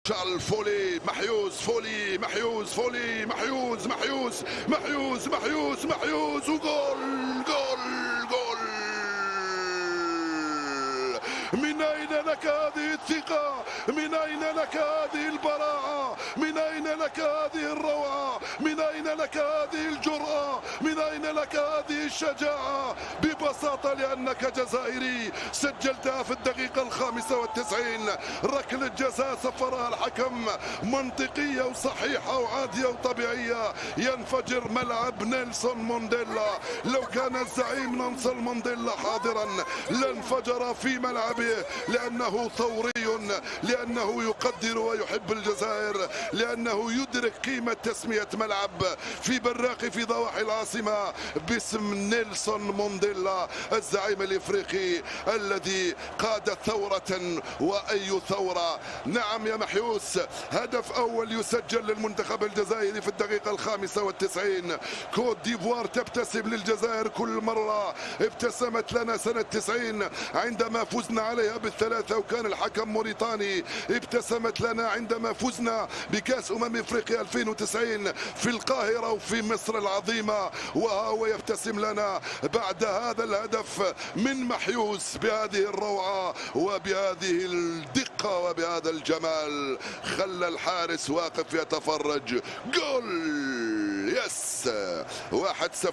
شال فولي محيوز فولي محيوز فولي محيوز محيوز محيوز محيوز محيوز وجول جول جول. من أين لك هذه الثقة؟ من أين لك هذه البراعة؟ من أين لك هذه الروعة؟ من أين لك هذه الجرأة؟ من أين لك هذه الشجاعة؟ ببساطة لأنك جزائري، سجلتها في الدقيقة 95. ركلة جزاء صفرها الحكم منطقية وصحيحة وعادية وطبيعية. ينفجر ملعب نيلسون مانديلا. لو كان الزعيم نيلسون مانديلا حاضرا لانفجر في ملعبه، لأنه ثوري، لأنه يقدر ويحب الجزائر، لأنه يدرك قيمة تسمية ملعب في براقي في ضواحي العاصمة باسم نيلسون مانديلا، الزعيم الإفريقي الذي قاد ثورة. وأي ثورة! نعم يا محيوس، هدف أول يسجل للمنتخب الجزائري في الدقيقة 95. كوت ديفوار تبتسم للجزائر كل مرة. ابتسمت لنا سنة 90 عندما فزنا عليها بالثلاثة وكان الحكم موريتاني. ابتسمت لنا عندما فزنا بكأس افريقيا 2090 في القاهرة وفي مصر العظيمة، وهو يبتسم لنا بعد هذا الهدف من محيوس بهذه الروعة وبهذه الدقة وبهذا الجمال. خلى الحارس واقف يتفرج. جول! يس! 1-0.